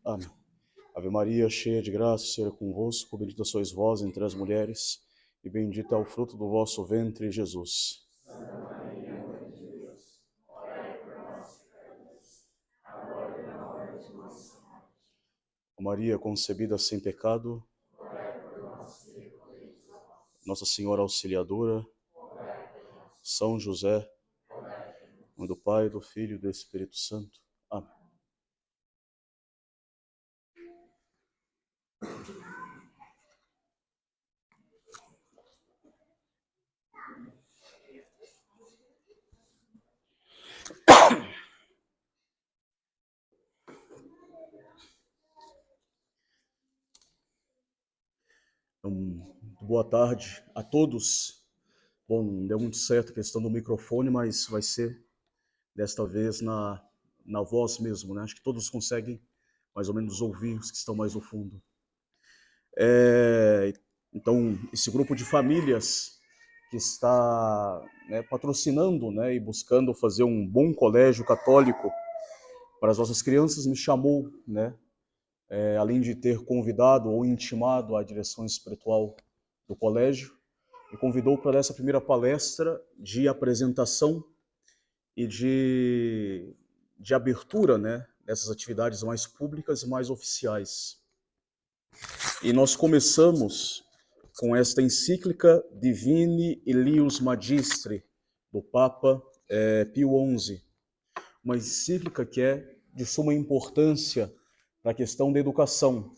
Amém. Ave Maria, cheia de graça, o Senhor é convosco, bendita sois vós entre as mulheres, e bendito é o fruto do vosso ventre, Jesus. Santa Maria, Mãe de Deus, rogai por nós, pecadores, agora e na hora de nossa morte. Maria, concebida sem pecado, Rogai por nós, que recorremos a vós. Nossa Senhora Auxiliadora, Rogai por nós. São José, Rogai por nós. em nome do Pai, do Filho e do Espírito Santo. Amém. Boa tarde a todos. Bom, não deu muito certo a questão do microfone, mas vai ser desta vez na voz mesmo, né? Acho que todos conseguem mais ou menos ouvir os que estão mais no fundo. Então, esse grupo de famílias que está, né, patrocinando, né, e buscando fazer um bom colégio católico para as nossas crianças me chamou, né, além de ter convidado ou intimado a direção espiritual do colégio, me convidou para essa primeira palestra de apresentação e de abertura, né, dessas atividades mais públicas e mais oficiais. E nós começamos com esta encíclica Divini Illius Magistri, do Papa Pio XI, uma encíclica que é de suma importância para a questão da educação.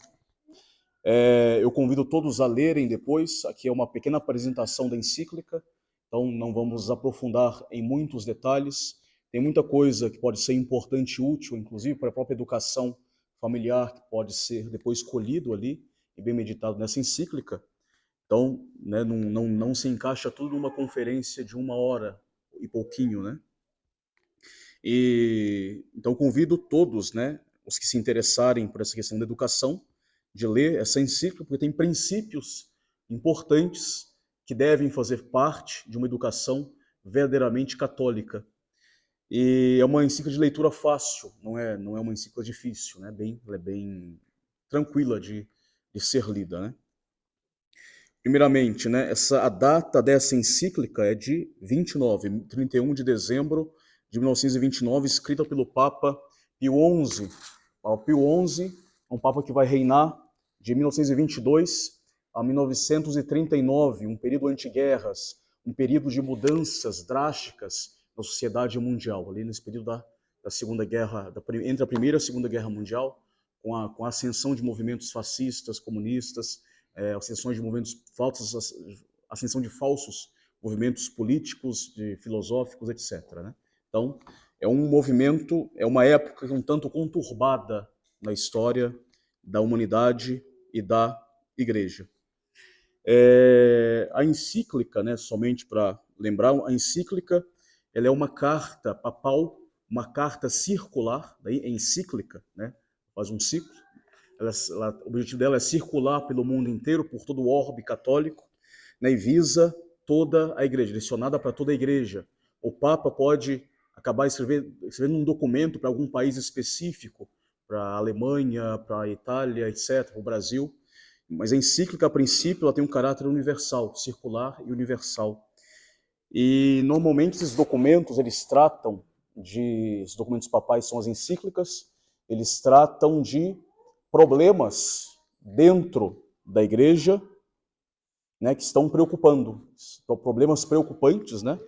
Eu convido todos a lerem depois, aqui é uma pequena apresentação da encíclica, então não vamos aprofundar em muitos detalhes, tem muita coisa que pode ser importante e útil, inclusive para a própria educação familiar, que pode ser depois escolhido ali e bem meditado nessa encíclica. Então, né, não se encaixa tudo numa conferência de 1 hora e pouquinho, né? Então convido todos, né, os que se interessarem por essa questão da educação, de ler essa encíclica, porque tem princípios importantes que devem fazer parte de uma educação verdadeiramente católica. E é uma encíclica de leitura fácil, não é uma encíclica difícil, né? Ela é bem tranquila de ser lida, né? Primeiramente, né, a data dessa encíclica é de 31 de dezembro de 1929, escrita pelo Papa Pio XI. O Pio XI é um Papa que vai reinar de 1922 a 1939, um período anti-guerras, um período de mudanças drásticas na sociedade mundial, ali nesse período da Segunda Guerra, entre a Primeira e a Segunda Guerra Mundial, com a ascensão de movimentos fascistas, comunistas, ascensão de movimentos falsos, ascensão de falsos movimentos políticos, filosóficos, etc. Né? Então, é um movimento, é uma época um tanto conturbada na história da humanidade e da Igreja. A encíclica, né, somente para lembrar, a encíclica ela é uma carta papal, uma carta circular, daí encíclica, né, faz um ciclo. O objetivo dela é circular pelo mundo inteiro, por todo o orbe católico, né, e visa toda a igreja, direcionada para toda a igreja. O Papa pode acabar escrevendo um documento para algum país específico, para a Alemanha, para a Itália, etc., para o Brasil, mas a encíclica, a princípio, ela tem um caráter universal, circular e universal. E, normalmente, esses documentos, os documentos papais são as encíclicas, eles tratam de problemas dentro da igreja, né, que estão preocupando, problemas preocupantes, né,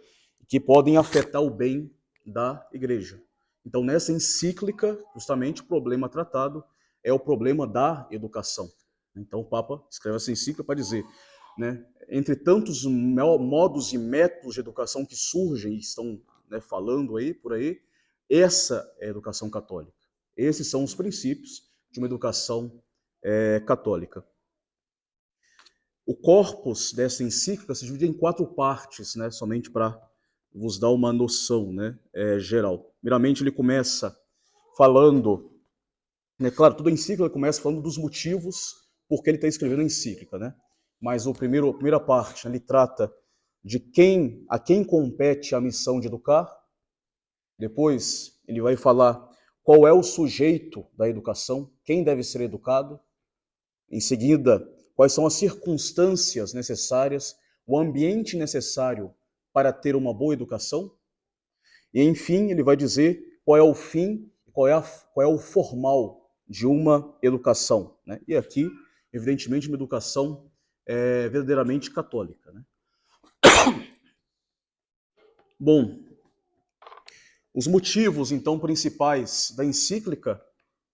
que podem afetar o bem da igreja. Então, nessa encíclica, justamente, o problema tratado é o problema da educação. Então, o Papa escreve essa encíclica para dizer, né, entre tantos modos e métodos de educação que surgem e estão, né, falando aí, por aí, essa é a educação católica. Esses são os princípios de uma educação católica. O corpus dessa encíclica se divide em 4 partes, né, somente para vos dar uma noção, né, geral. Primeiramente, ele começa falando, né, claro, toda a encíclica começa falando dos motivos por que ele está escrevendo a encíclica, né? Mas a primeira parte, ele trata de a quem compete a missão de educar. Depois, ele vai falar qual é o sujeito da educação, quem deve ser educado. Em seguida, quais são as circunstâncias necessárias, o ambiente necessário para ter uma boa educação. E, enfim, ele vai dizer qual é o fim, qual é o formal de uma educação, né? E aqui, evidentemente, uma educação verdadeiramente católica, né? Bom, os motivos, então, principais da encíclica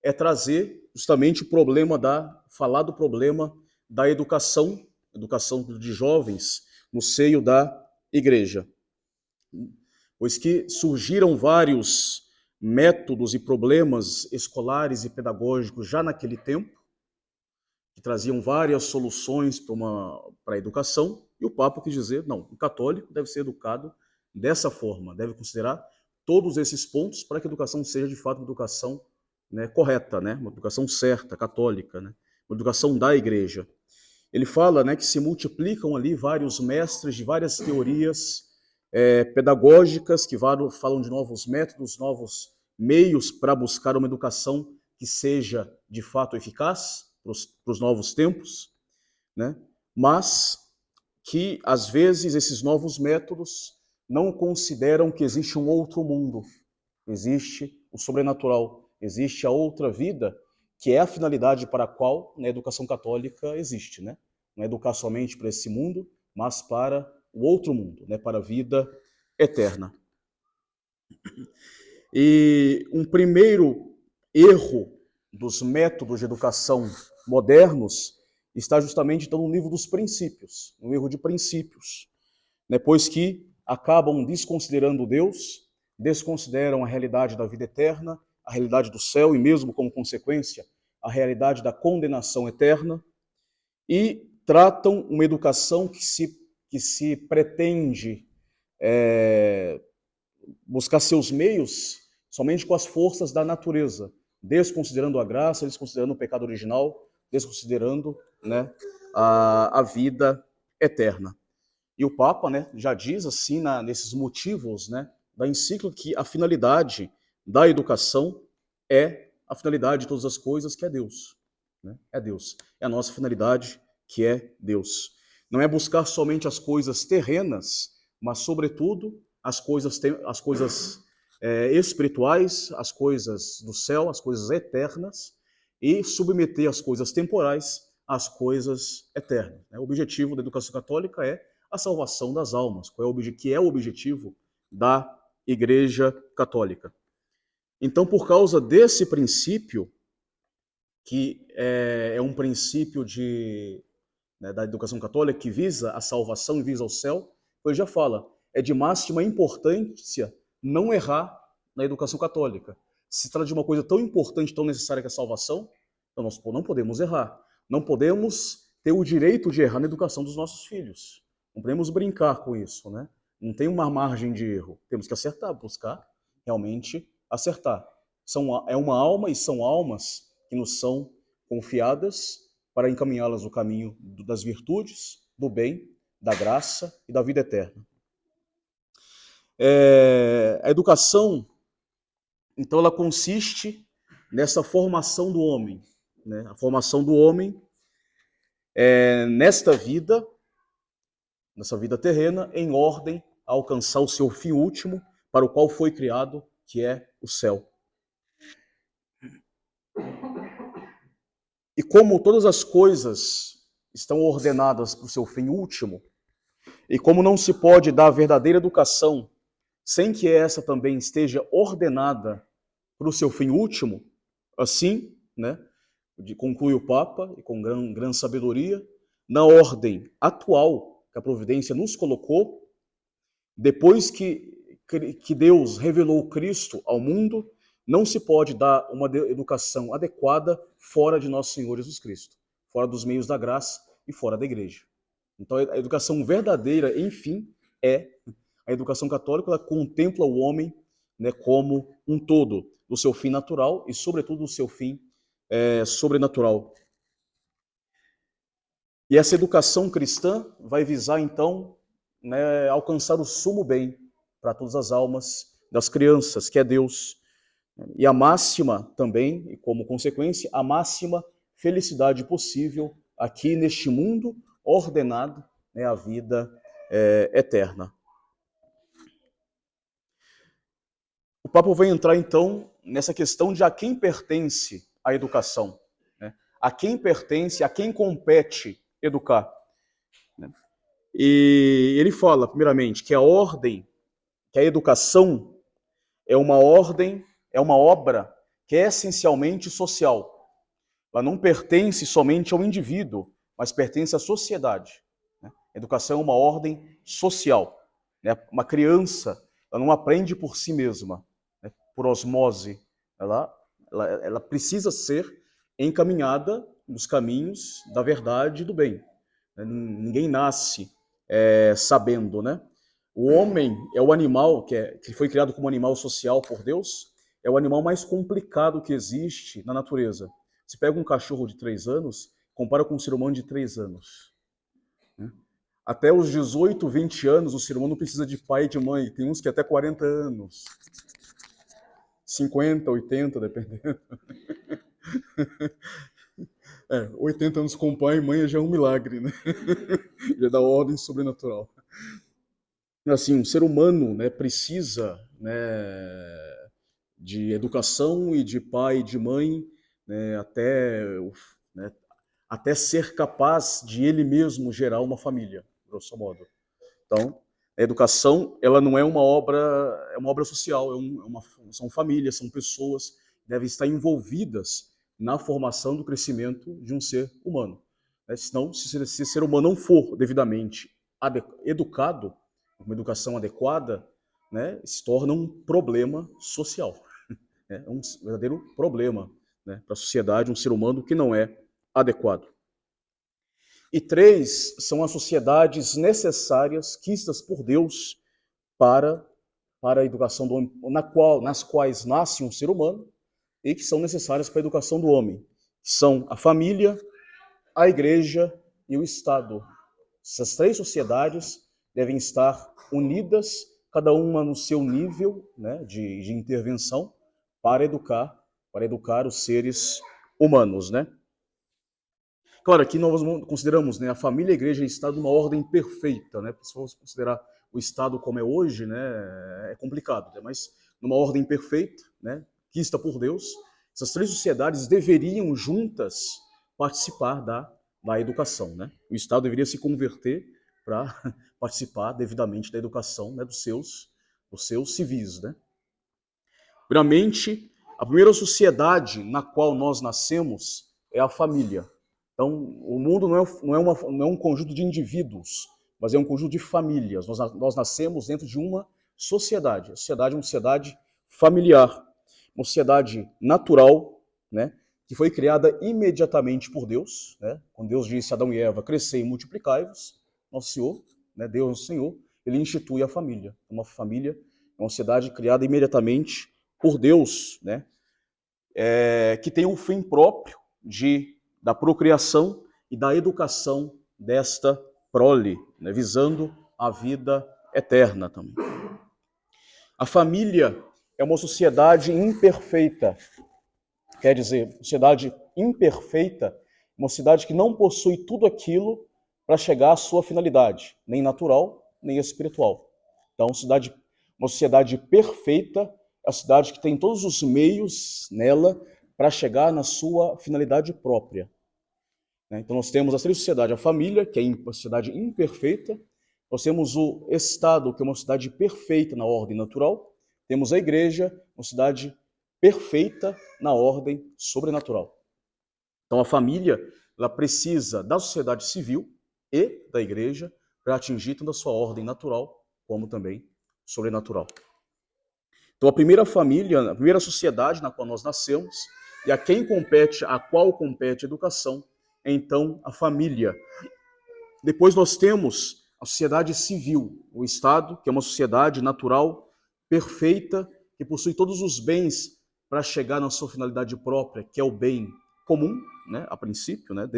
é trazer justamente falar do problema da educação de jovens no seio da igreja. Pois que surgiram vários métodos e problemas escolares e pedagógicos já naquele tempo, que traziam várias soluções para a educação, e o Papa quis dizer, não, o católico deve ser educado dessa forma, deve considerar todos esses pontos para que a educação seja de fato uma educação, né, correta, né, uma educação certa, católica, né, uma educação da igreja. Ele fala, né, que se multiplicam ali vários mestres de várias teorias pedagógicas que falam de novos métodos, novos meios para buscar uma educação que seja de fato eficaz para os novos tempos, né? Mas que às vezes esses novos métodos não consideram que existe um outro mundo, existe o sobrenatural, existe a outra vida, que é a finalidade para a qual a educação católica existe, né? Não é educar somente para esse mundo, mas para o outro mundo, né? Para a vida eterna. E um primeiro erro dos métodos de educação modernos está justamente então no livro dos princípios, no erro de princípios, né? Pois que acabam desconsiderando Deus, desconsideram a realidade da vida eterna, a realidade do céu e mesmo como consequência a realidade da condenação eterna, e tratam uma educação que se pretende buscar seus meios somente com as forças da natureza, desconsiderando a graça, desconsiderando o pecado original, desconsiderando, né, a vida eterna. E o Papa, né, já diz assim nesses motivos, né, da encíclica que a finalidade da educação é a finalidade de todas as coisas, que é Deus, né? É Deus. É a nossa finalidade, que é Deus. Não é buscar somente as coisas terrenas, mas, sobretudo, as coisas espirituais, as coisas do céu, as coisas eternas, e submeter as coisas temporais às coisas eternas. O objetivo da educação católica é a salvação das almas, que é o objetivo da Igreja Católica. Então, por causa desse princípio, que é um princípio da educação católica que visa a salvação e visa o céu, ele já fala, é de máxima importância não errar na educação católica. Se trata de uma coisa tão importante, tão necessária que é a salvação, então nós não podemos errar. Não podemos ter o direito de errar na educação dos nossos filhos. Não podemos brincar com isso, né? Não tem uma margem de erro. Temos que acertar, buscar realmente acertar. É uma alma e são almas que nos são confiadas para encaminhá-las no caminho das virtudes, do bem, da graça e da vida eterna. A educação, então, ela consiste nessa formação do homem, né? A formação do homem nessa vida terrena, em ordem a alcançar o seu fim último, para o qual foi criado, que é o céu. E como todas as coisas estão ordenadas para o seu fim último, e como não se pode dar a verdadeira educação sem que essa também esteja ordenada para o seu fim último, assim, né, conclui o Papa, e com grande sabedoria, na ordem atual que a providência nos colocou, depois que Deus revelou Cristo ao mundo, não se pode dar uma educação adequada fora de nosso Senhor Jesus Cristo, fora dos meios da graça e fora da igreja. Então, a educação verdadeira, enfim, a educação católica, ela contempla o homem, né, como um todo, do seu fim natural e, sobretudo, do seu fim sobrenatural. E essa educação cristã vai visar, então, né, alcançar o sumo bem para todas as almas das crianças, que é Deus. E a máxima também, e como consequência, a máxima felicidade possível aqui neste mundo ordenado, né, a vida eterna. O Papa vai entrar então nessa questão de a quem pertence a educação, né? A quem pertence, a quem compete educar, né? E ele fala, primeiramente, que a ordem, que a educação é uma ordem, é uma obra que é essencialmente social. Ela não pertence somente ao indivíduo, mas pertence à sociedade, né? A educação é uma ordem social, né? Uma criança, ela não aprende por si mesma, né? Por osmose. Ela precisa ser encaminhada nos caminhos da verdade e do bem, né? Ninguém nasce sabendo, né? O homem é o animal que foi criado como animal social por Deus, é o animal mais complicado que existe na natureza. Você pega um cachorro de 3 anos, compara com um ser humano de 3 anos, né? Até os 18, 20 anos, o ser humano precisa de pai e de mãe. Tem uns que até 40 anos. 50, 80, dependendo. 80 anos com pai e mãe já é um milagre, né? Já dá ordem sobrenatural. Assim, um ser humano, né, precisa, né, de educação e de pai e de mãe, né, né, até ser capaz de ele mesmo gerar uma família, grosso modo. Então, a educação, ela não é uma obra, é uma obra social, são famílias, são pessoas que devem estar envolvidas na formação do crescimento de um ser humano, né? Senão, se esse ser humano não for devidamente educado, uma educação adequada, né, se torna um problema social. É um verdadeiro problema, né, para a sociedade, um ser humano que não é adequado. E 3 são as sociedades necessárias, quistas por Deus para a educação do homem, nas quais nasce um ser humano e que são necessárias para a educação do homem. São a família, a igreja e o Estado. Essas 3 sociedades devem estar unidas, cada uma no seu nível, né, de intervenção, para educar os seres humanos, né? Claro, aqui nós consideramos, né, a família, a igreja e o Estado uma ordem perfeita, né? Se for considerar o Estado como é hoje, né, é complicado, né? Mas numa ordem perfeita, né, quista por Deus, essas 3 sociedades deveriam juntas participar da educação, né? O Estado deveria se converter para participar devidamente da educação, né, dos seus civis, né? Primeiramente, a primeira sociedade na qual nós nascemos é a família. Então, o mundo não é um conjunto de indivíduos, mas é um conjunto de famílias. Nós nascemos dentro de uma sociedade. A sociedade é uma sociedade familiar, uma sociedade natural, né, que foi criada imediatamente por Deus, né? Quando Deus disse a Adão e Eva, crescei e multiplicai-vos, nosso Senhor, né, Deus, nosso Senhor, ele institui a família. Uma família é uma sociedade criada imediatamente por Deus, né, que tem um fim próprio da procriação e da educação desta prole, né, visando a vida eterna também. A família é uma sociedade imperfeita, quer dizer, sociedade imperfeita, uma sociedade que não possui tudo aquilo para chegar à sua finalidade, nem natural, nem espiritual. Então, uma sociedade perfeita é a sociedade que tem todos os meios nela para chegar na sua finalidade própria. Então, nós temos as 3 sociedades: a família, que é uma sociedade imperfeita, nós temos o Estado, que é uma sociedade perfeita na ordem natural, temos a igreja, uma sociedade perfeita na ordem sobrenatural. Então, a família, ela precisa da sociedade civil e da igreja para atingir tanto a sua ordem natural como também sobrenatural. Então, a primeira família, a primeira sociedade na qual nós nascemos e a qual compete a educação é então a família. Depois nós temos a sociedade civil, o Estado, que é uma sociedade natural, perfeita, que possui todos os bens para chegar na sua finalidade própria, que é o bem comum, né, a princípio, né,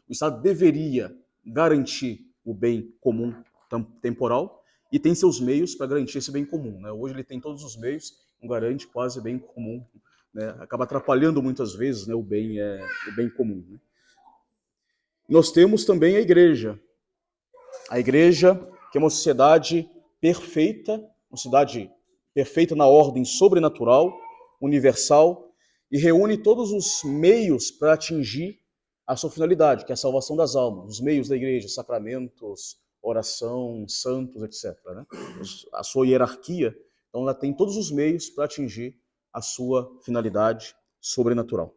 o Estado deveria garantir o bem comum temporal e tem seus meios para garantir esse bem comum, né? Hoje ele tem todos os meios, não garante quase bem comum, né? Acaba atrapalhando muitas vezes, né, o bem comum. Né? Nós temos também a igreja que é uma sociedade perfeita, uma sociedade perfeita na ordem sobrenatural, universal, e reúne todos os meios para atingir a sua finalidade, que é a salvação das almas, os meios da igreja, sacramentos, oração, santos, etc. Né? A sua hierarquia, então ela tem todos os meios para atingir a sua finalidade sobrenatural.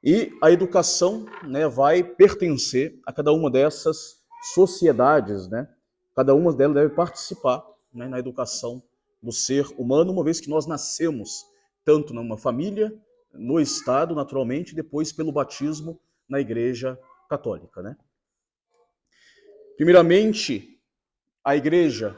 E a educação, né, vai pertencer a cada uma dessas sociedades, né? Cada uma delas deve participar, né, na educação do ser humano, uma vez que nós nascemos tanto numa família, no Estado, naturalmente, e depois pelo batismo na Igreja Católica. Né? Primeiramente, a Igreja,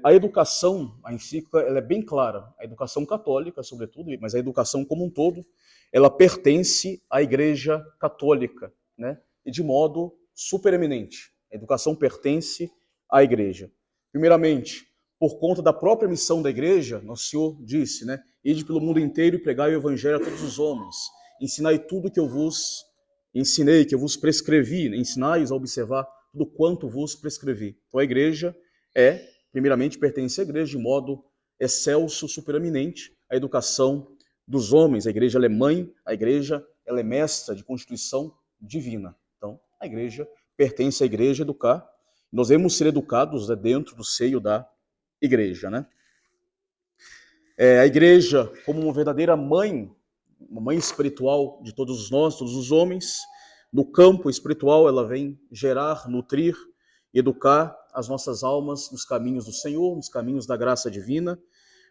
a educação, a encíclica, ela é bem clara. A educação católica, sobretudo, mas a educação como um todo, ela pertence à Igreja Católica, né? E de modo supereminente. A educação pertence à Igreja. Primeiramente, por conta da própria missão da Igreja, nosso Senhor disse, né? Ide pelo mundo inteiro e pregai o Evangelho a todos os homens. Ensinai tudo que eu vos ensinei, que eu vos prescrevi. Ensinai-os a observar tudo quanto vos prescrevi. Então a Igreja primeiramente, pertence à igreja de modo excelso, supereminente, a educação dos homens. A igreja ela é mãe, a igreja ela é mestra de constituição divina. Então, a igreja pertence à igreja educar. Nós devemos ser educados, né, dentro do seio da igreja. Né? A igreja, como uma verdadeira mãe, uma mãe espiritual de todos nós, todos os homens, no campo espiritual ela vem gerar, nutrir, educar as nossas almas nos caminhos do Senhor, nos caminhos da graça divina,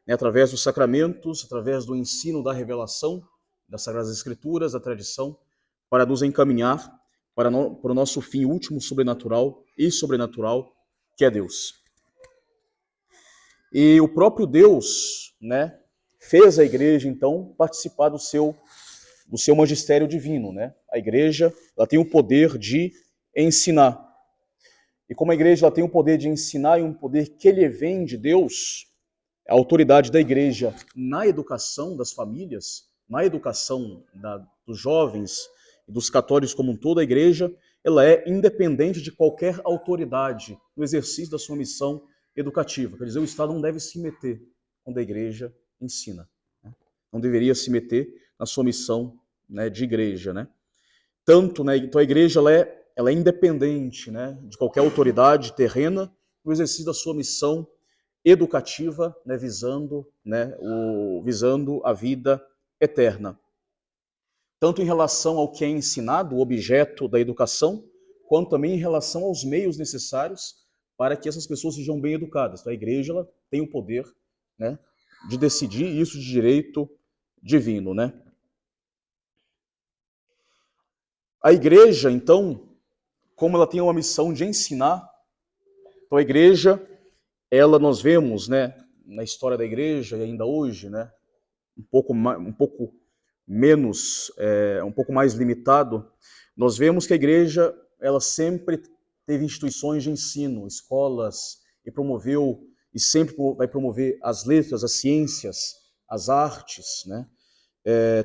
né, através dos sacramentos, através do ensino da revelação, das Sagradas Escrituras, da tradição, para nos encaminhar para o nosso fim último, sobrenatural e sobrenatural, que é Deus. E o próprio Deus, né, fez a igreja, então, participar do seu magistério divino. Né? A igreja ela tem o poder de ensinar. E como a igreja ela tem o poder de ensinar e um poder que lhe vem de Deus, a autoridade da igreja na educação das famílias, na educação dos jovens e dos católicos como um todo, a igreja ela é independente de qualquer autoridade no exercício da sua missão educativa. Quer dizer, o Estado não deve se meter quando a igreja ensina. Né? Não deveria se meter na sua missão, né, de igreja. Né? Tanto, né, então a igreja ela é independente, né, de qualquer autoridade terrena no exercício da sua missão educativa, né, visando a vida eterna. Tanto em relação ao que é ensinado, o objeto da educação, quanto também em relação aos meios necessários para que essas pessoas sejam bem educadas. Então, a igreja ela tem o poder, né, de decidir isso de direito divino. Né? A igreja, então, como ela tem uma missão de ensinar, então a igreja, nós vemos, né, na história da igreja e ainda hoje, né, um pouco menos, um pouco mais limitado, nós vemos que a igreja ela sempre teve instituições de ensino, escolas, e sempre vai promover as letras, as ciências, as artes, né,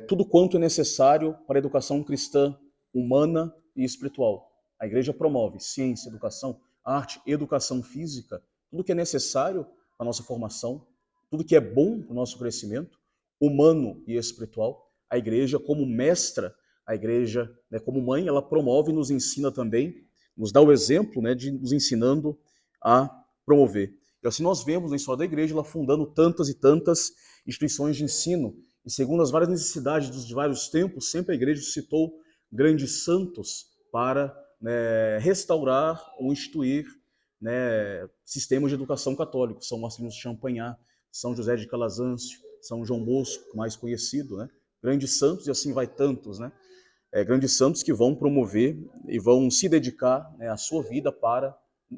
tudo quanto é necessário para a educação cristã humana e espiritual. A igreja promove ciência, educação, arte, educação física, tudo que é necessário para a nossa formação, tudo que é bom para o nosso crescimento, humano e espiritual. A igreja, como mestra, a igreja, né, como mãe, ela promove e nos ensina também, nos dá o exemplo, né, de nos ensinando a promover. E assim nós vemos na história da igreja, ela fundando tantas e tantas instituições de ensino, e segundo as várias necessidades de vários tempos, sempre a igreja citou grandes santos para, né, restaurar ou instituir, né, sistemas de educação católico. São Marcelino de Champagnat, São José de Calazâncio, São João Bosco, mais conhecido, né? Grandes santos, e assim vai tantos, né? Grandes santos que vão promover e vão se dedicar, né, a sua vida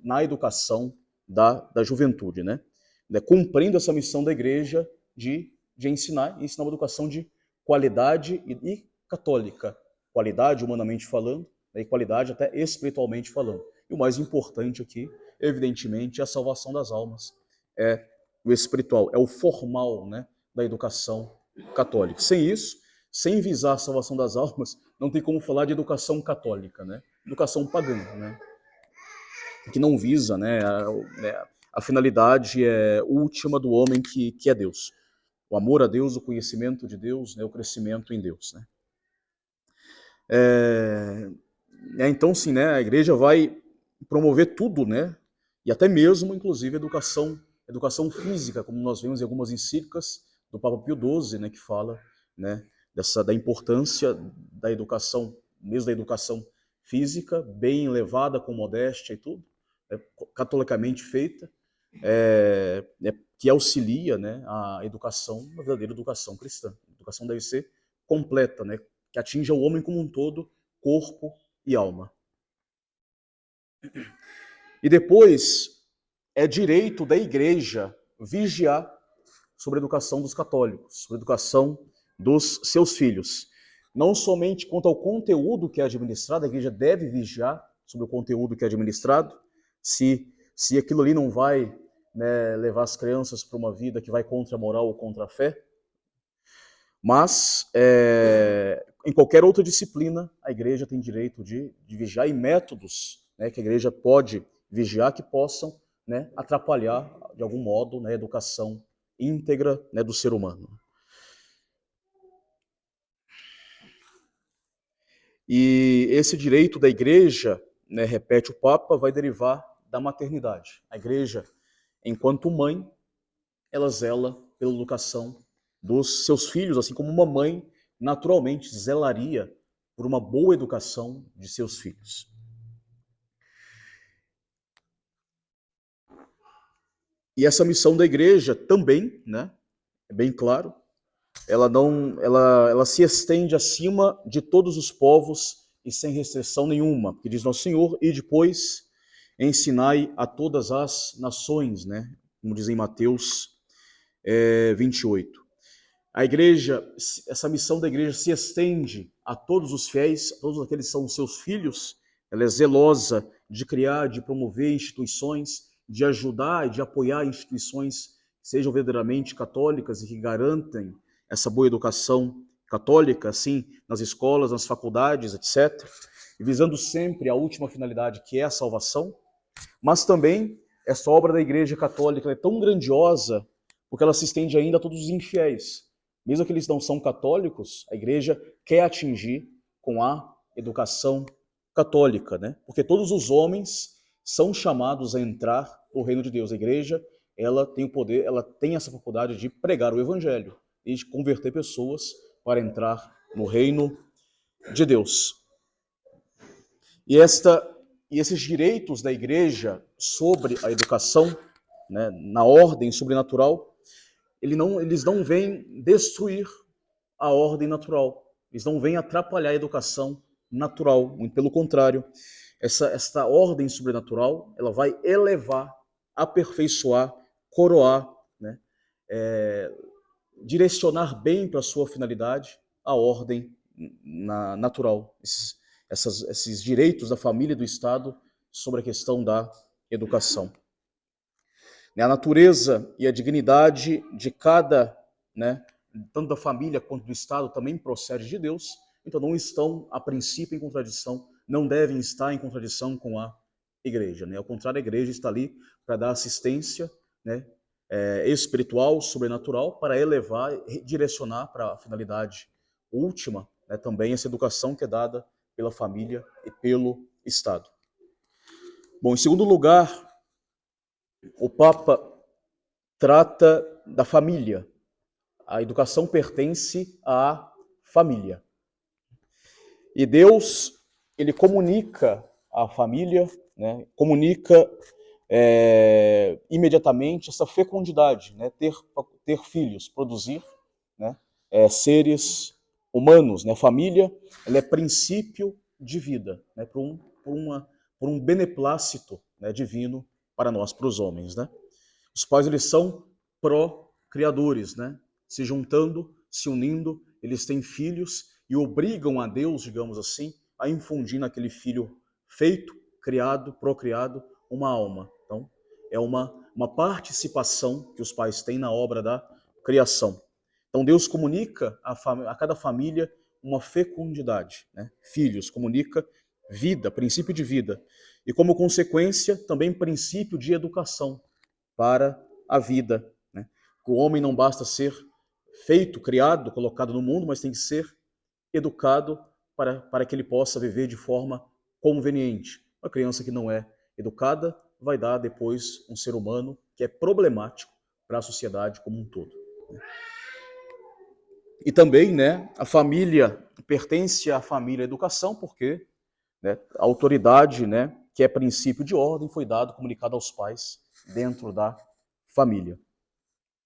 na educação da juventude, né? Cumprindo essa missão da igreja de ensinar uma educação de qualidade e católica. Qualidade humanamente falando, e qualidade até espiritualmente falando. E o mais importante aqui, evidentemente, é a salvação das almas. É o espiritual, é o formal, né, da educação católica. Sem isso, sem visar a salvação das almas, não tem como falar de educação católica, né? Educação pagã, né? Que não visa, né, a finalidade última do homem que é Deus. O amor a Deus, o conhecimento de Deus, né, o crescimento em Deus, né? Então, sim, né, a igreja vai promover tudo, né? E até mesmo, inclusive, educação física, como nós vemos em algumas encíclicas do Papa Pio XII, né, que fala, né, da importância da educação, mesmo da educação física, bem levada, com modéstia e tudo, catolicamente feita, que auxilia, né, a educação, a verdadeira educação cristã. A educação deve ser completa, né, que atinja o homem como um todo, corpo e alma. E depois, é direito da igreja vigiar sobre a educação dos católicos, sobre a educação dos seus filhos. Não somente quanto ao conteúdo que é administrado, a igreja deve vigiar sobre o conteúdo que é administrado, se aquilo ali não vai, né, levar as crianças para uma vida que vai contra a moral ou contra a fé, mas em qualquer outra disciplina, a igreja tem direito de vigiar, e métodos, né, que a igreja pode vigiar que possam, né, atrapalhar, de algum modo, né, a educação íntegra, né, do ser humano. E esse direito da igreja, né, repete o Papa, vai derivar da maternidade. A igreja, enquanto mãe, ela zela pela educação dos seus filhos, assim como uma mãe naturalmente zelaria por uma boa educação de seus filhos. E essa missão da igreja também, né, é bem claro, ela se estende acima de todos os povos e sem restrição nenhuma, porque diz Nosso Senhor, e depois ensinai a todas as nações, né, como diz em Mateus 28. A igreja, essa missão da igreja se estende a todos os fiéis, a todos aqueles que são seus filhos. Ela é zelosa de criar, de promover instituições, de ajudar e de apoiar instituições que sejam verdadeiramente católicas e que garantem essa boa educação católica, assim, nas escolas, nas faculdades, etc. E visando sempre a última finalidade, que é a salvação. Mas também essa obra da Igreja Católica é tão grandiosa porque ela se estende ainda a todos os infiéis. Mesmo que eles não são católicos, a igreja quer atingir com a educação católica, né? Porque todos os homens são chamados a entrar no reino de Deus. A igreja, ela tem o poder, ela tem essa faculdade de pregar o evangelho e de converter pessoas para entrar no reino de Deus. E esses direitos da igreja sobre a educação, né, na ordem sobrenatural, eles não vêm destruir a ordem natural. Eles não vêm atrapalhar a educação natural. Muito pelo contrário, esta ordem sobrenatural, ela vai elevar, aperfeiçoar, coroar, né, direcionar bem para a sua finalidade a ordem natural. Esses direitos da família e do Estado sobre a questão da educação. A natureza e a dignidade de cada, né, tanto da família quanto do Estado, também procede de Deus, então não estão, a princípio, em contradição, não devem estar em contradição com a igreja. Né? Ao contrário, a igreja está ali para dar assistência, né, espiritual, sobrenatural, para elevar, direcionar para a finalidade última, né, também essa educação que é dada pela família e pelo Estado. Bom, em segundo lugar, o Papa trata da família. A educação pertence à família. E Deus, ele comunica à família, né, comunica imediatamente essa fecundidade, né, ter filhos, produzir, né, seres humanos. Né, a família, ela é princípio de vida, né, por um beneplácito, né, divino para nós, para os homens. Né? Os pais, eles são procriadores, né? Se juntando, se unindo, eles têm filhos e obrigam a Deus, digamos assim, a infundir naquele filho feito, criado, procriado, uma alma. Então, é uma uma participação que os pais têm na obra da criação. Então Deus comunica a cada família uma fecundidade, né? Filhos, comunica vida, princípio de vida. E como consequência, também princípio de educação para a vida, né? O homem não basta ser feito, criado, colocado no mundo, mas tem que ser educado para que ele possa viver de forma conveniente. Uma criança que não é educada vai dar depois um ser humano que é problemático para a sociedade como um todo. E também, né, a família pertence à família educação, porque, né, a autoridade, né, que é princípio de ordem, foi dado, comunicado aos pais dentro da família.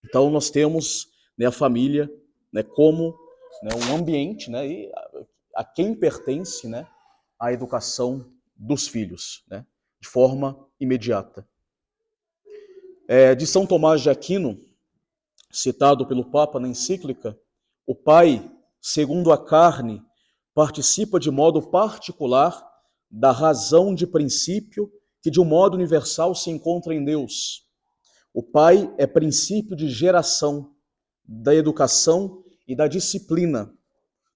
Então nós temos, né, a família, né, como, né, um ambiente, né, e a quem pertence, né, a educação dos filhos, né, de forma imediata. De São Tomás de Aquino, citado pelo Papa na encíclica, o pai, segundo a carne, participa de modo particular da razão de princípio que de um modo universal se encontra em Deus. O pai é princípio de geração, da educação e da disciplina,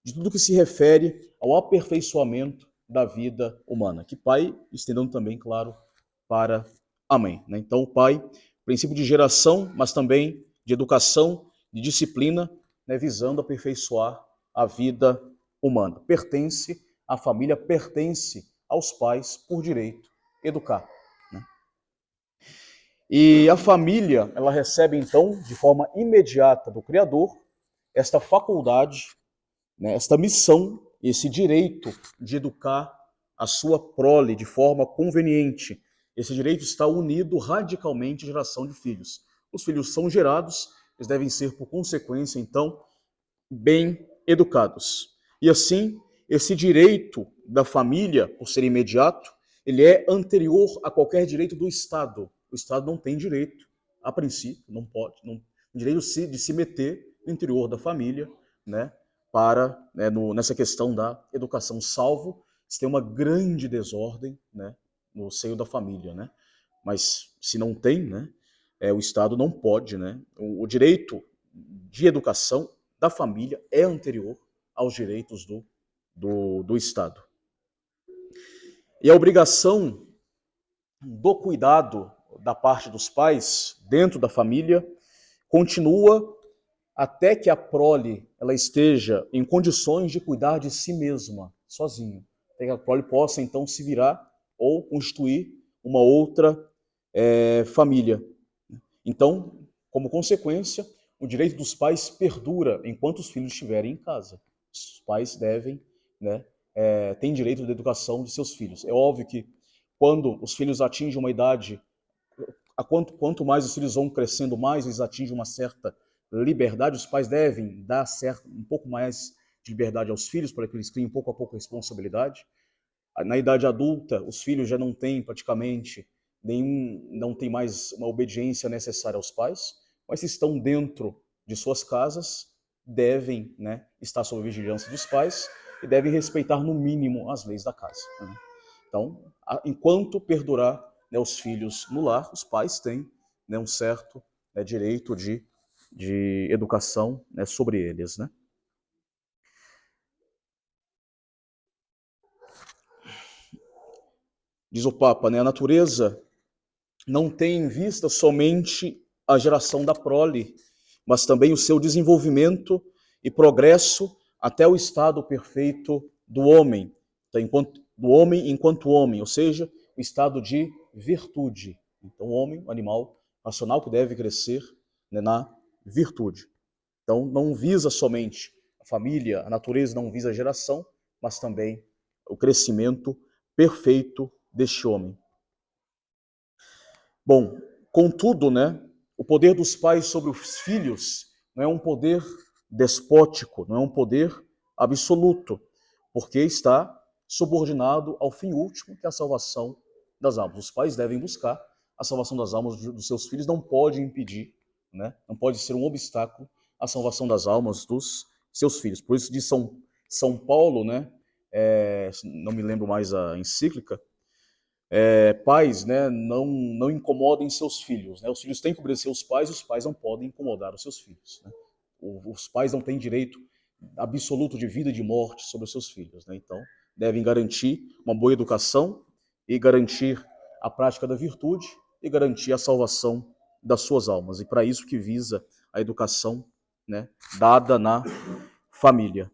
de tudo que se refere ao aperfeiçoamento da vida humana. Que pai, estendendo também, claro, para a mãe, né? Então, o pai, princípio de geração, mas também de educação, de disciplina, né, visando aperfeiçoar a vida humana. Pertence à família, pertence aos pais por direito educar. E a família, ela recebe então, de forma imediata do Criador, esta faculdade, né, esta missão, esse direito de educar a sua prole de forma conveniente. Esse direito está unido radicalmente à geração de filhos. Os filhos são gerados, eles devem ser, por consequência, então, bem educados. E assim, esse direito da família, por ser imediato, ele é anterior a qualquer direito do Estado. O Estado não tem direito, a princípio, não pode, não direito de se meter no interior da família, né, para, né, nessa questão da educação, salvo se tem uma grande desordem, né, no seio da família, né. Mas se não tem, né, o Estado não pode, né. O direito de educação da família é anterior aos direitos do Estado. E a obrigação do cuidado da parte dos pais dentro da família continua até que a prole ela esteja em condições de cuidar de si mesma, sozinha. Até que a prole possa então se virar ou constituir uma outra família. Então, como consequência, o direito dos pais perdura enquanto os filhos estiverem em casa. Os pais devem, né, têm direito de educação de seus filhos. É óbvio que quando os filhos atingem uma idade, quanto mais os filhos vão crescendo, mais eles atingem uma certa liberdade, os pais devem dar um pouco mais de liberdade aos filhos para que eles criem pouco a pouco responsabilidade. Na idade adulta, os filhos já não têm praticamente não tem mais uma obediência necessária aos pais, mas se estão dentro de suas casas, devem, né, estar sob a vigilância dos pais e devem respeitar no mínimo as leis da casa, né? Então, enquanto perdurar, né, os filhos no lar, os pais têm, né, um certo, né, direito de educação, né, sobre eles, né? Diz o Papa, né, a natureza não tem em vista somente a geração da prole, mas também o seu desenvolvimento e progresso até o estado perfeito do homem, enquanto homem, ou seja, o estado de virtude. Então, o homem, o animal racional que deve crescer, né, na virtude. Então, não visa somente a família, a natureza não visa a geração, mas também o crescimento perfeito deste homem. Bom, contudo, né, o poder dos pais sobre os filhos não é um poder despótico, não é um poder absoluto, porque está subordinado ao fim último, que é a salvação das almas. Os pais devem buscar a salvação das almas dos seus filhos, não pode impedir, né, não pode ser um obstáculo à salvação das almas dos seus filhos. Por isso, de São Paulo, né, não me lembro mais a encíclica, pais, né, não incomodem seus filhos, né? Os filhos têm que obedecer os pais não podem incomodar os seus filhos, né? Os pais não têm direito absoluto de vida e de morte sobre os seus filhos, né? Então, devem garantir uma boa educação e garantir a prática da virtude e garantir a salvação das suas almas. E para isso que visa a educação, né, dada na família.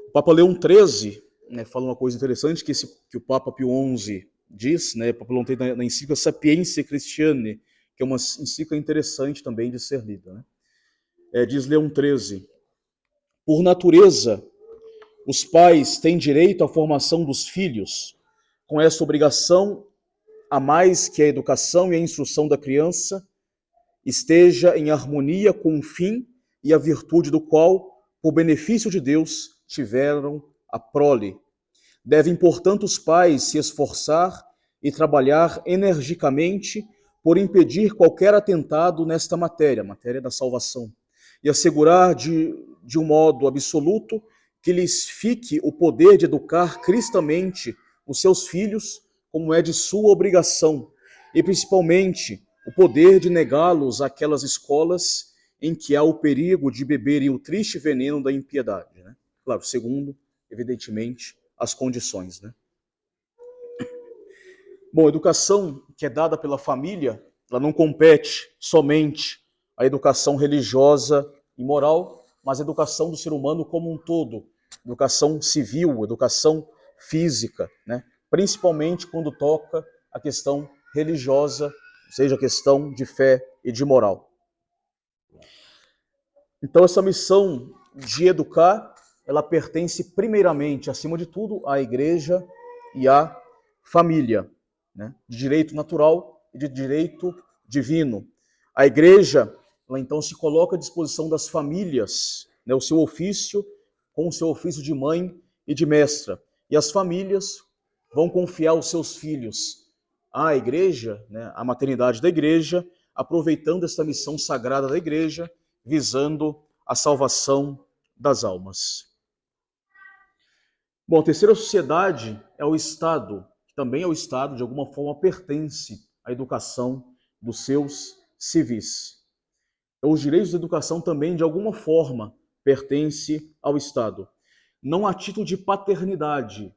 O Papa Leão XIII, né, fala uma coisa interessante que o Papa Pio XI diz, né, o Papa Leão XIII na encíclica Sapientiae Christianae, que é uma encíclica interessante também de ser lida, né? Diz Leão XIII: por natureza, os pais têm direito à formação dos filhos, com essa obrigação, a mais que a educação e a instrução da criança esteja em harmonia com o fim e a virtude do qual, por benefício de Deus, tiveram a prole. Devem, portanto, os pais se esforçar e trabalhar energicamente por impedir qualquer atentado nesta matéria da salvação, e assegurar de um modo absoluto que lhes fique o poder de educar cristamente os seus filhos, como é de sua obrigação, e principalmente o poder de negá-los àquelas escolas em que há o perigo de beberem o triste veneno da impiedade, né? Claro, segundo, evidentemente, as condições, né? Bom, a educação que é dada pela família, ela não compete somente à educação religiosa e moral, mas à educação do ser humano como um todo, educação civil, educação física, né? Principalmente quando toca a questão religiosa, seja a questão de fé e de moral. Então essa missão de educar, ela pertence primeiramente, acima de tudo, à igreja e à família, né? De direito natural e de direito divino. A igreja, ela então se coloca à disposição das famílias, né? O seu ofício, com o seu ofício de mãe e de mestra. E as famílias vão confiar os seus filhos à igreja, né? À maternidade da igreja, aproveitando esta missão sagrada da igreja, visando a salvação das almas. Bom, a terceira sociedade é o Estado, que também é o Estado, de alguma forma pertence à educação dos seus civis. Então, os direitos de educação também, de alguma forma, pertencem ao Estado. Não há título de paternidade,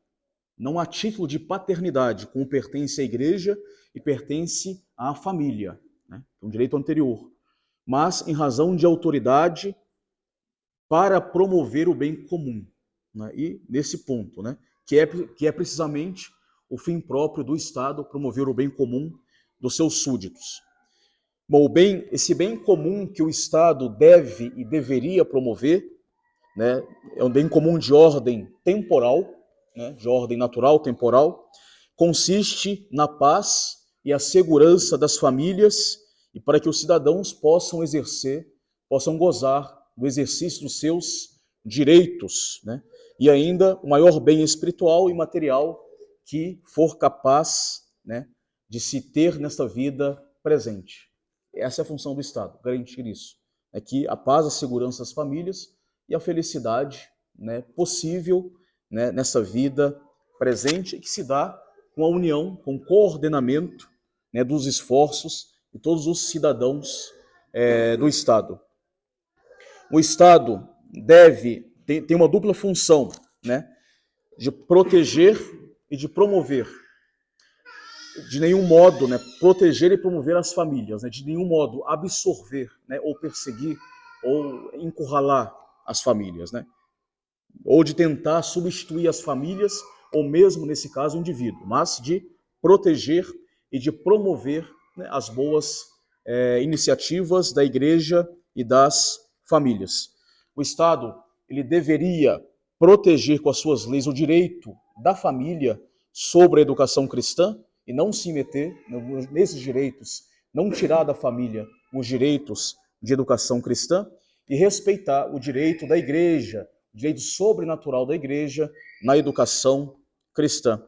como pertence à igreja e pertence à família, né? É um direito anterior. Mas em razão de autoridade para promover o bem comum, né? E nesse ponto, né, que é precisamente o fim próprio do Estado, promover o bem comum dos seus súditos. Bom, esse bem comum que o Estado deve e deveria promover, né, é um bem comum de ordem temporal, né, de ordem natural, temporal, consiste na paz e a segurança das famílias e para que os cidadãos possam gozar do exercício dos seus direitos, né? E ainda o maior bem espiritual e material que for capaz, né, de se ter nesta vida presente. Essa é a função do Estado, garantir isso. É que a paz, a segurança das famílias e a felicidade, né, possível, né, nessa vida presente, que se dá com a união, com o coordenamento, né, dos esforços de todos os cidadãos do Estado. O Estado tem uma dupla função, né, de proteger e de promover. De nenhum modo, né, proteger e promover as famílias, né, de nenhum modo absorver, né, ou perseguir ou encurralar as famílias, né, ou de tentar substituir as famílias ou mesmo, nesse caso, o indivíduo, mas de proteger e de promover, né, as boas iniciativas da igreja e das famílias. O Estado, ele deveria proteger com as suas leis o direito da família sobre a educação cristã e não se meter nesses direitos, não tirar da família os direitos de educação cristã e respeitar o direito da igreja, o direito sobrenatural da igreja na educação cristã.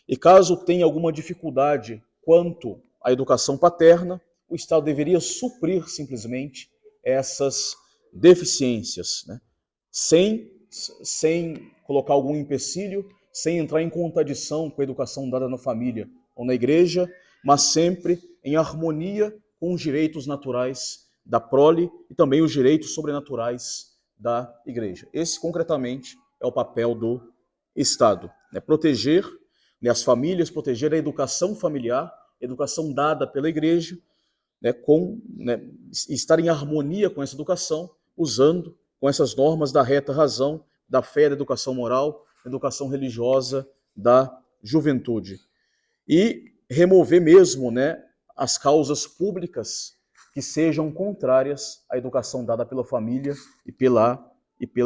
E caso tenha alguma dificuldade quanto à educação paterna, o Estado deveria suprir simplesmente essas deficiências, né? Sem colocar algum empecilho, sem entrar em contradição com a educação dada na família ou na igreja, mas sempre em harmonia com os direitos naturais da prole e também os direitos sobrenaturais da igreja. Esse, concretamente, é o papel do Estado, né? Proteger, né, as famílias, proteger a educação familiar, educação dada pela igreja, né, estar em harmonia com essa educação, usando com essas normas da reta razão, da fé, da educação moral, da educação religiosa, da juventude. E remover mesmo, né, as causas públicas que sejam contrárias à educação dada pela família e pela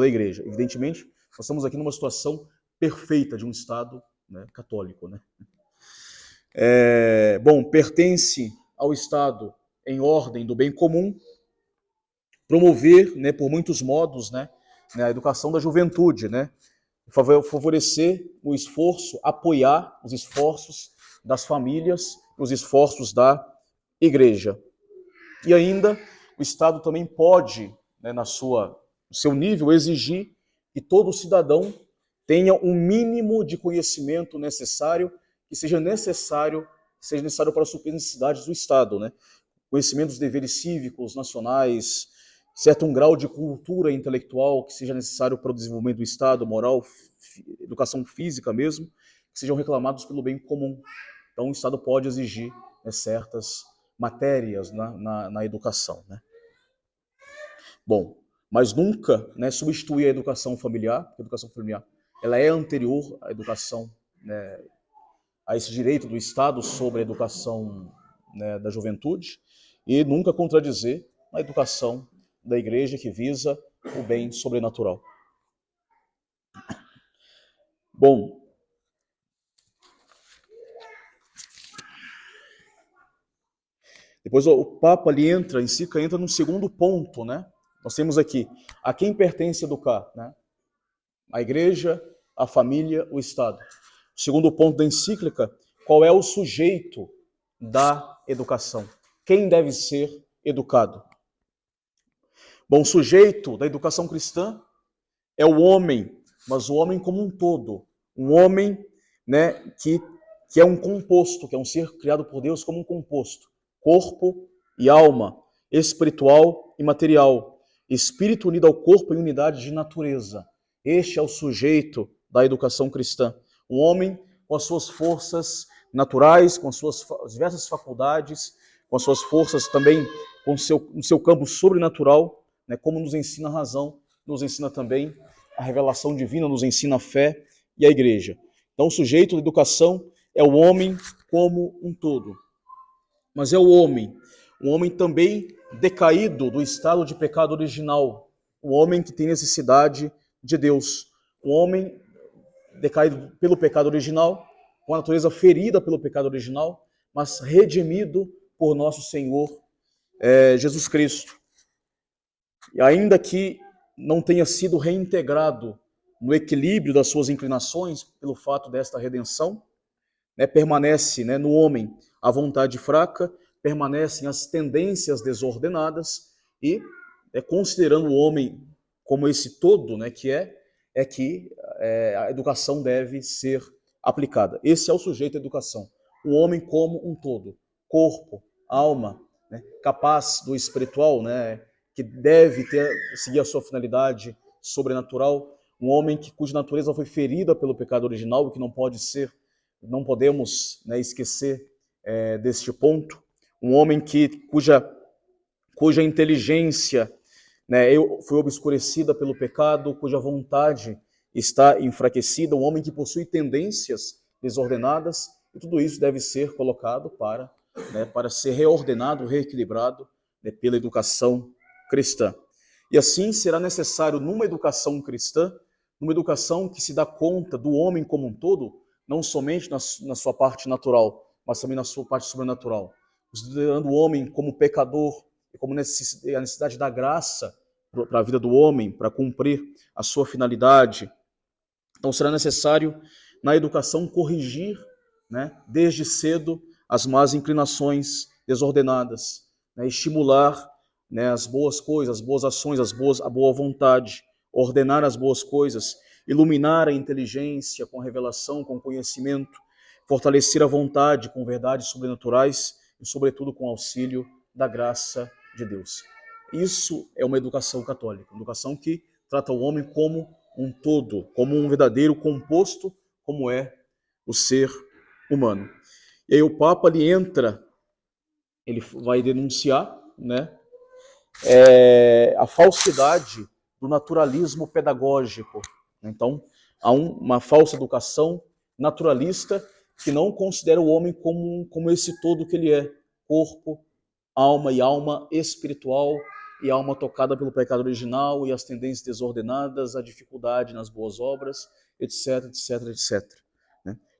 igreja. Evidentemente, nós estamos aqui numa situação perfeita de um Estado, né, católico, né? Pertence ao Estado, em ordem do bem comum, promover, né, por muitos modos, né, a educação da juventude, né, favorecer o esforço, apoiar os esforços das famílias, os esforços da igreja. E ainda, o Estado também pode, né, no seu nível, exigir que todo cidadão tenha um mínimo de conhecimento necessário, que seja necessário para suprir as necessidades do Estado, né? Conhecimento dos deveres cívicos, nacionais, certo um grau de cultura intelectual que seja necessário para o desenvolvimento do Estado, moral, educação física mesmo, que sejam reclamados pelo bem comum. Então, o Estado pode exigir, né, certas matérias na educação, né? Bom, mas nunca, né, substituir a educação familiar, porque a educação familiar ela é anterior à educação, né, a esse direito do Estado sobre a educação, né, da juventude, e nunca contradizer a educação da igreja que visa o bem sobrenatural. Bom, depois o Papa ali entra no segundo ponto, né? Nós temos aqui, a quem pertence educar, né? A igreja, a família, o Estado. O segundo ponto da encíclica, qual é o sujeito da educação? Quem deve ser educado? Bom, o sujeito da educação cristã é o homem, mas o homem como um todo. Um homem, né, que é um composto, que é um ser criado por Deus como um composto. Corpo e alma, espiritual e material. Espírito unido ao corpo em unidade de natureza. Este é o sujeito da educação cristã. Um homem com as suas forças naturais, com as suas diversas faculdades, com as suas forças também, com o seu campo sobrenatural, né, como nos ensina a razão, nos ensina também a revelação divina, nos ensina a fé e a igreja. Então, o sujeito da educação é o homem como um todo. Mas é o homem, um homem também decaído do estado de pecado original, um homem que tem necessidade de Deus, um homem decaído pelo pecado original, com a natureza ferida pelo pecado original, mas redimido por nosso Senhor Jesus Cristo. E ainda que não tenha sido reintegrado no equilíbrio das suas inclinações pelo fato desta redenção, né, permanece, né, no homem a vontade fraca, permanecem as tendências desordenadas e, considerando o homem como esse todo, né, que a educação deve ser aplicada. Esse é o sujeito da educação. O homem como um todo, corpo, alma, né, capaz do espiritual, né, que deve seguir a sua finalidade sobrenatural, um homem cuja natureza foi ferida pelo pecado original e que não podemos, né, esquecer deste ponto, um homem cuja inteligência, né, foi obscurecida pelo pecado, cuja vontade está enfraquecida, um homem que possui tendências desordenadas, e tudo isso deve ser colocado para ser reordenado, reequilibrado, né, pela educação cristã. E assim será necessário, numa educação cristã, numa educação que se dá conta do homem como um todo, não somente na sua parte natural, mas também na sua parte sobrenatural, considerando o homem como pecador e como a necessidade da graça para a vida do homem, para cumprir a sua finalidade. Então será necessário, na educação, corrigir, né, desde cedo as más inclinações desordenadas, né, estimular, né, as boas coisas, as boas ações, a boa vontade, ordenar as boas coisas, iluminar a inteligência com a revelação, com o conhecimento, fortalecer a vontade com verdades sobrenaturais e, sobretudo, com o auxílio da graça de Deus. Isso é uma educação católica, uma educação que trata o homem como um todo, como um verdadeiro composto, como é o ser humano. E aí o Papa ali entra, ele vai denunciar, né, a falsidade do naturalismo pedagógico. Então, há uma falsa educação naturalista que não considera o homem como esse todo que ele é, corpo, alma e alma espiritual, e alma tocada pelo pecado original e as tendências desordenadas, a dificuldade nas boas obras, etc, etc, etc.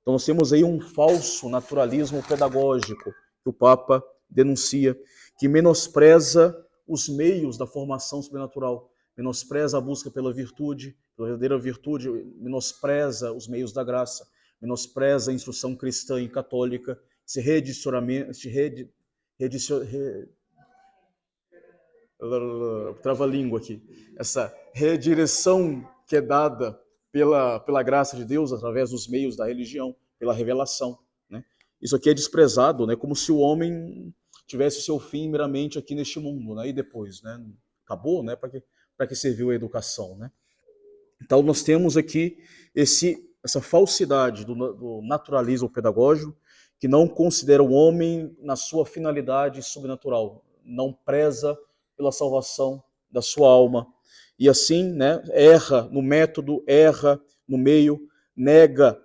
Então nós temos aí um falso naturalismo pedagógico que o Papa denuncia, que menospreza os meios da formação sobrenatural, menospreza a busca pela virtude, pela verdadeira virtude, menospreza os meios da graça, menospreza a instrução cristã e católica, esse trava-língua aqui, essa redireção que é dada pela graça de Deus através dos meios da religião, pela revelação, né? Isso aqui é desprezado, né? Como se o homem tivesse o seu fim meramente aqui neste mundo, né? E depois, né? Acabou, né? Para que serviu a educação, né? Então nós temos aqui essa falsidade do naturalismo pedagógico que não considera o homem na sua finalidade sobrenatural, não preza pela salvação da sua alma. E assim, né, erra no método, erra no meio, nega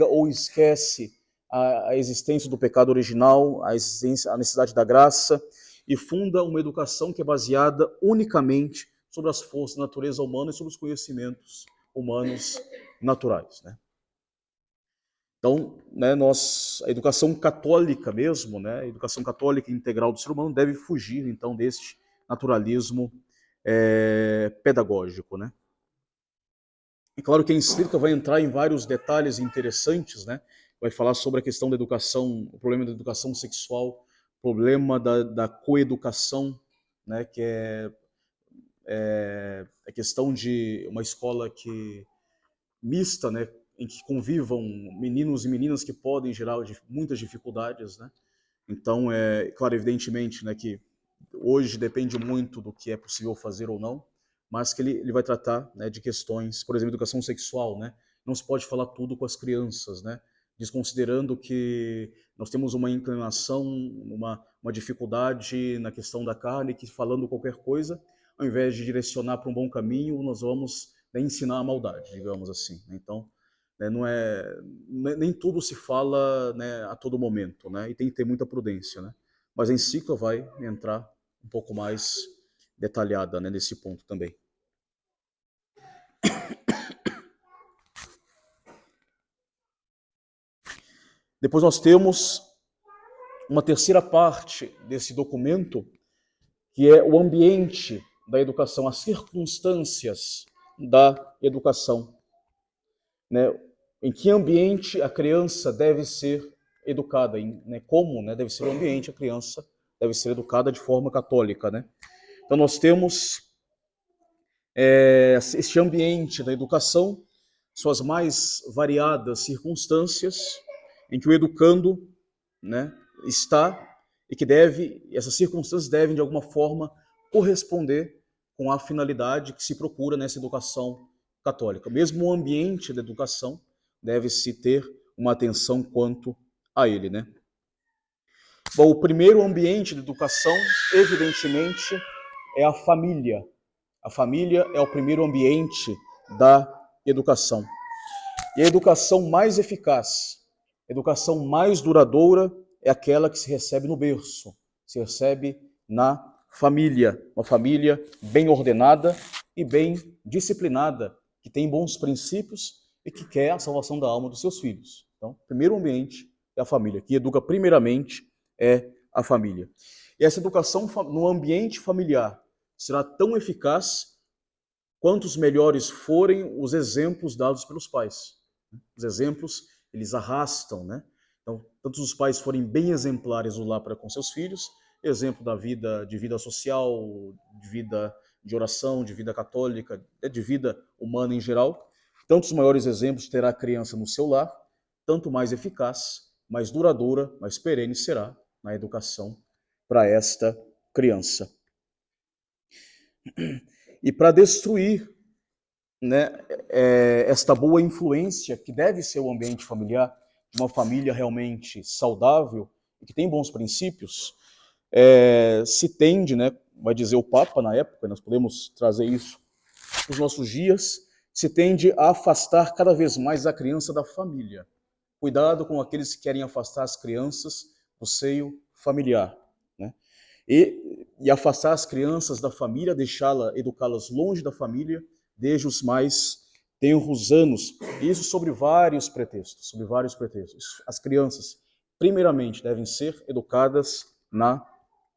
ou esquece a existência do pecado original, a necessidade da graça, e funda uma educação que é baseada unicamente sobre as forças da natureza humana e sobre os conhecimentos humanos naturais, né? Então, né, a educação católica mesmo, né, a educação católica integral do ser humano deve fugir, então, deste naturalismo pedagógico, né? E claro que a encíclica vai entrar em vários detalhes interessantes, né? Vai falar sobre a questão da educação, o problema da educação sexual, o problema da coeducação, né, que é a questão de uma escola mista, né, em que convivam meninos e meninas que podem gerar muitas dificuldades, né? Então, claro, evidentemente, né, que hoje depende muito do que é possível fazer ou não, mas que ele vai tratar, né, de questões, por exemplo, educação sexual, né? Não se pode falar tudo com as crianças, né? Desconsiderando que nós temos uma inclinação, uma dificuldade na questão da carne, que falando qualquer coisa, ao invés de direcionar para um bom caminho, nós vamos, né, ensinar a maldade, digamos assim. Então, né, nem tudo se fala, né, a todo momento, né? E tem que ter muita prudência, né? Mas a encíclica vai entrar um pouco mais detalhada, né, nesse ponto também. Depois nós temos uma terceira parte desse documento, que é o ambiente da educação, as circunstâncias da educação, né? Em que ambiente a criança deve ser educada, né? Como, né, deve ser o ambiente, a criança deve ser educada de forma católica, né? Então nós temos este ambiente da educação, suas mais variadas circunstâncias em que o educando, né, está e que essas circunstâncias devem de alguma forma corresponder com a finalidade que se procura nessa educação católica. Mesmo o ambiente da educação deve-se ter uma atenção quanto a ele, né? Bom, o primeiro ambiente de educação, evidentemente, é a família. A família é o primeiro ambiente da educação. E a educação mais eficaz, a educação mais duradoura é aquela que se recebe no berço, se recebe na família. Uma família bem ordenada e bem disciplinada, que tem bons princípios e que quer a salvação da alma dos seus filhos. Então, o primeiro ambiente é a família. Que educa primeiramente é a família. E essa educação no ambiente familiar será tão eficaz quantos melhores forem os exemplos dados pelos pais. Os exemplos, eles arrastam, né? Então, tanto os pais forem bem exemplares no lar para com seus filhos, exemplo de vida social, de vida de oração, de vida católica, de vida humana em geral, tantos maiores exemplos terá a criança no seu lar, tanto mais eficaz, mais duradoura, mais perene será na educação para esta criança. E para destruir, né, esta boa influência que deve ser o ambiente familiar, de uma família realmente saudável e que tem bons princípios, se tende, né, vai dizer o Papa na época, nós podemos trazer isso para os nossos dias, se tende a afastar cada vez mais a criança da família. Cuidado com aqueles que querem afastar as crianças do seio familiar, né? E afastar as crianças da família, educá-las longe da família, desde os mais tenros anos. Isso sobre vários pretextos, As crianças, primeiramente, devem ser educadas na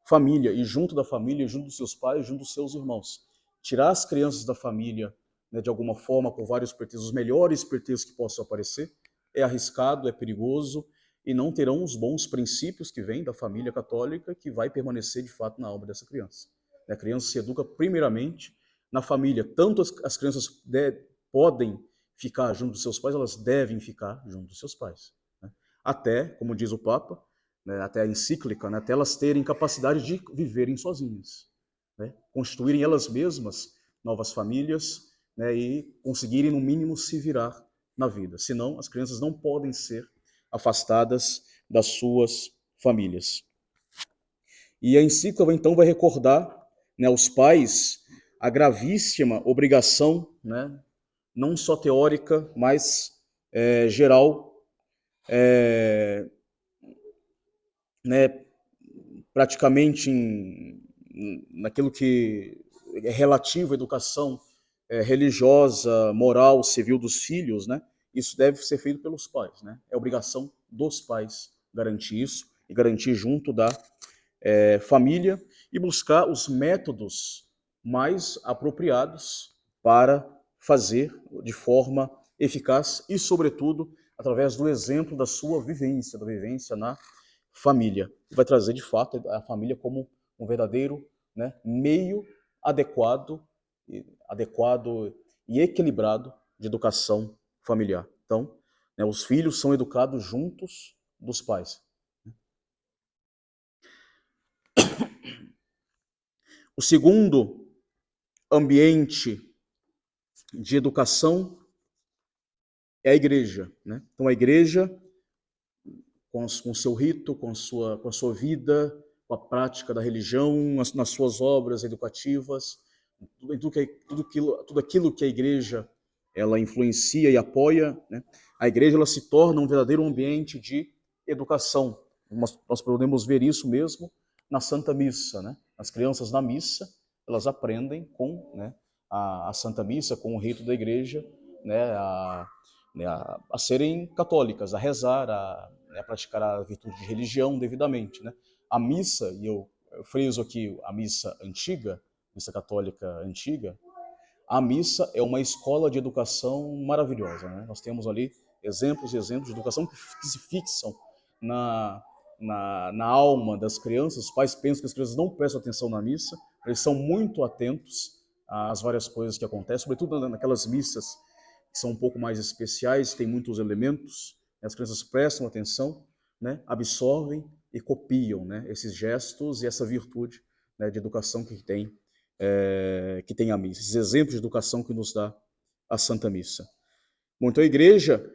família, e junto da família, junto dos seus pais, junto dos seus irmãos. Tirar as crianças da família, né, de alguma forma, com vários pretextos, os melhores pretextos que possam aparecer, é arriscado, é perigoso, e não terão os bons princípios que vêm da família católica, que vai permanecer de fato na alma dessa criança. A criança se educa primeiramente na família. Tanto as crianças podem ficar junto dos seus pais, elas devem ficar junto dos seus pais, né? Até, como diz o Papa, né, até a encíclica, né, até elas terem capacidade de viverem sozinhas, né, constituírem elas mesmas novas famílias, né, e conseguirem, no mínimo, se virar na vida. Senão, as crianças não podem ser afastadas das suas famílias. E a encíclica, então, vai recordar, né, aos pais a gravíssima obrigação, né, não só teórica, mas geral, né, praticamente naquilo que é relativo à educação religiosa, moral, civil dos filhos, né? Isso deve ser feito pelos pais, né? É obrigação dos pais garantir isso e garantir junto da família e buscar os métodos mais apropriados para fazer de forma eficaz e, sobretudo, através do exemplo da sua vivência, da vivência na família. Vai trazer, de fato, a família como um verdadeiro, né, meio adequado e equilibrado de educação familiar. Então, né, os filhos são educados juntos dos pais. O segundo ambiente de educação é a igreja, né? Então, a igreja, com o seu rito, com a sua vida, com a prática da religião, nas suas obras educativas, tudo aquilo que a igreja ela influencia e apoia, né? A igreja ela se torna um verdadeiro ambiente de educação. Nós podemos ver isso mesmo na Santa Missa, né? As crianças na missa, elas aprendem com, né, a Santa Missa, com o rito da igreja, né, a serem católicas, a rezar, a praticar a virtude de religião devidamente, né? A missa, e eu friso aqui a missa antiga, missa católica antiga, a missa é uma escola de educação maravilhosa, né? Nós temos ali exemplos e exemplos de educação que se fixam na alma das crianças. Os pais pensam que as crianças não prestam atenção na missa, eles são muito atentos às várias coisas que acontecem, sobretudo naquelas missas que são um pouco mais especiais, tem muitos elementos, né? As crianças prestam atenção, né? Absorvem e copiam, né, esses gestos e essa virtude, né, de educação que tem a missa, esses exemplos de educação que nos dá a Santa Missa. Bom, então a igreja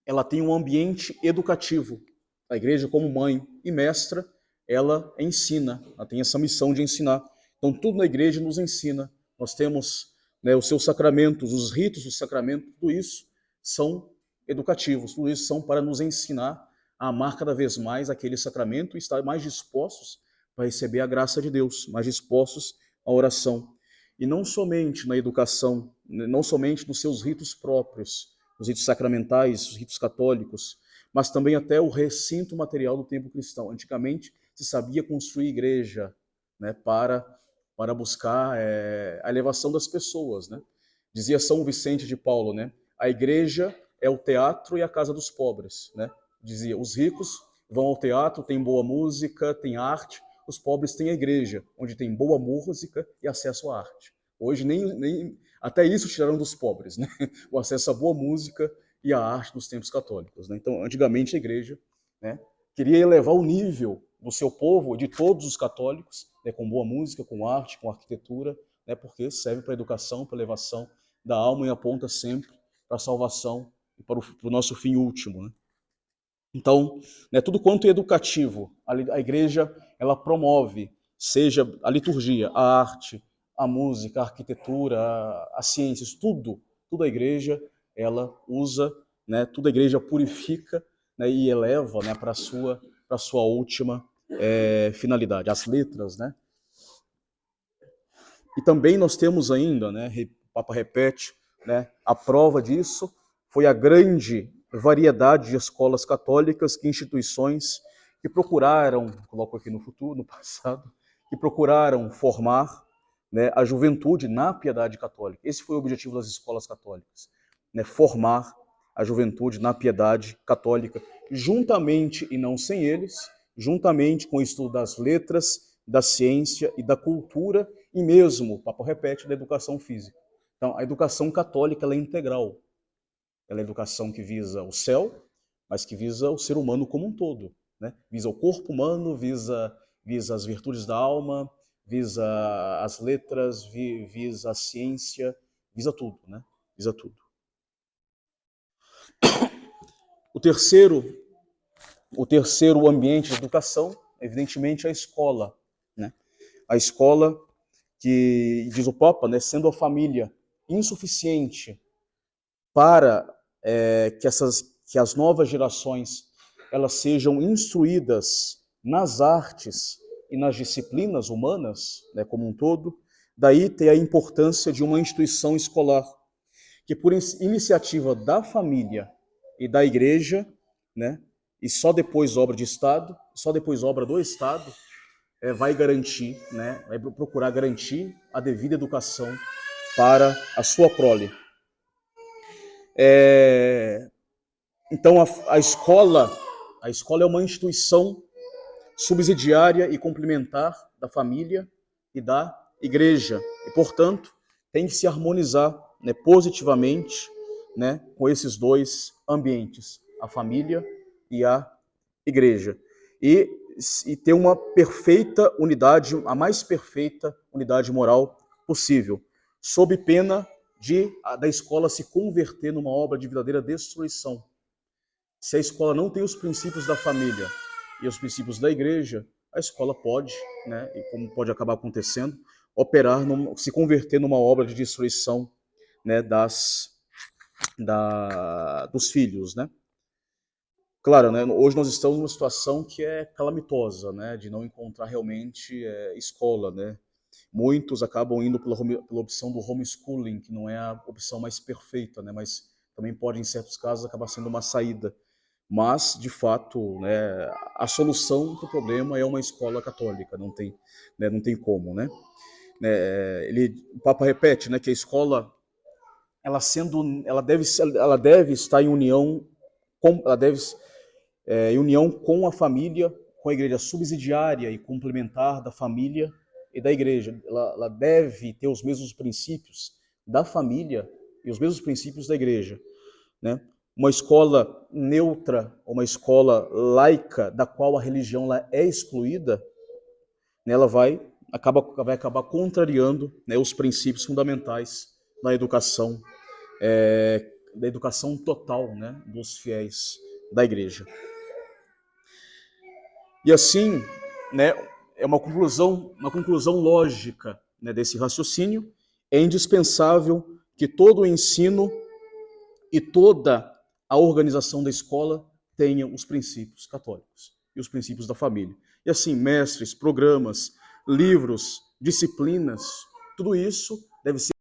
ela tem um ambiente educativo. A igreja, como mãe e mestra, ela ensina, ela tem essa missão de ensinar. Então tudo na igreja nos ensina. Nós temos, né, os seus sacramentos, os ritos do sacramento, tudo isso são educativos, tudo isso são para nos ensinar a amar cada vez mais aquele sacramento e estar mais dispostos para receber a graça de Deus, mais dispostos à oração. E não somente na educação, não somente nos seus ritos próprios, os ritos sacramentais, os ritos católicos, mas também até o recinto material do templo cristão. Antigamente se sabia construir igreja, né, para buscar a elevação das pessoas, né? Dizia São Vicente de Paulo, né? A igreja é o teatro e a casa dos pobres, né? Dizia, os ricos vão ao teatro, tem boa música, tem arte, os pobres têm a igreja, onde tem boa música e acesso à arte. Hoje até isso tiraram dos pobres, né? O acesso à boa música e à arte nos tempos católicos, né? Então, antigamente a igreja, né, queria elevar o nível do seu povo, de todos os católicos, né, com boa música, com arte, com arquitetura, né, porque serve para a educação, para a elevação da alma e aponta sempre para a salvação e para o nosso fim último, né? Então, né, tudo quanto é educativo, a igreja ela promove, seja a liturgia, a arte, a música, a arquitetura, as ciências, tudo a igreja ela usa, né, tudo a igreja purifica, né, e eleva, né, para a sua última finalidade, as letras, né? E também nós temos ainda, né, o Papa repete, né, a prova disso foi a grande variedade de escolas católicas que instituições que procuraram, coloco aqui no futuro, no passado, que procuraram formar, né, a juventude na piedade católica. Esse foi o objetivo das escolas católicas, né, formar a juventude na piedade católica, juntamente e não sem eles, juntamente com o estudo das letras, da ciência e da cultura, e mesmo, o Papa repete, da educação física. Então, a educação católica ela é integral. Ela é a educação que visa o céu, mas que visa o ser humano como um todo, né? Visa o corpo humano, visa as virtudes da alma, visa as letras, visa a ciência, visa tudo, né? Visa tudo. O terceiro ambiente de educação, evidentemente, é a escola, né? A escola que, diz o Papa, né, sendo a família insuficiente para que as novas gerações elas sejam instruídas nas artes e nas disciplinas humanas, né, como um todo, daí tem a importância de uma instituição escolar que, por iniciativa da família e da igreja, né, e só depois obra de Estado, só depois obra do Estado, vai garantir, né, vai procurar garantir a devida educação para a sua prole. Então a escola é uma instituição subsidiária e complementar da família e da igreja e, portanto, tem que se harmonizar, né, positivamente, né, com esses dois ambientes, a família e a igreja, e ter uma perfeita unidade, a mais perfeita unidade moral possível, sob pena da escola se converter numa obra de verdadeira destruição. Se a escola não tem os princípios da família e os princípios da igreja, a escola pode, né, e como pode acabar acontecendo, se converter numa obra de destruição, né, dos filhos, né? Claro, né, hoje nós estamos numa situação que é calamitosa, né, de não encontrar realmente escola, né? Muitos acabam indo pela opção do homeschooling, que não é a opção mais perfeita, né, mas também pode, em certos casos, acabar sendo uma saída. Mas, de fato, né, a solução para o problema é uma escola católica, não tem, né, não tem como, né? O Papa repete, né, que a escola, ela deve estar em união em união com a família, com a igreja subsidiária e complementar da família e da igreja. Ela deve ter os mesmos princípios da família e os mesmos princípios da igreja, né? Uma escola neutra, uma escola laica, da qual a religião é excluída, né, ela vai acabar contrariando, né, os princípios fundamentais da educação total, né, dos fiéis da igreja. E assim, né, é uma conclusão lógica, né, desse raciocínio. É indispensável que todo o ensino e toda a organização da escola tenha os princípios católicos e os princípios da família. E assim, mestres, programas, livros, disciplinas, tudo isso deve ser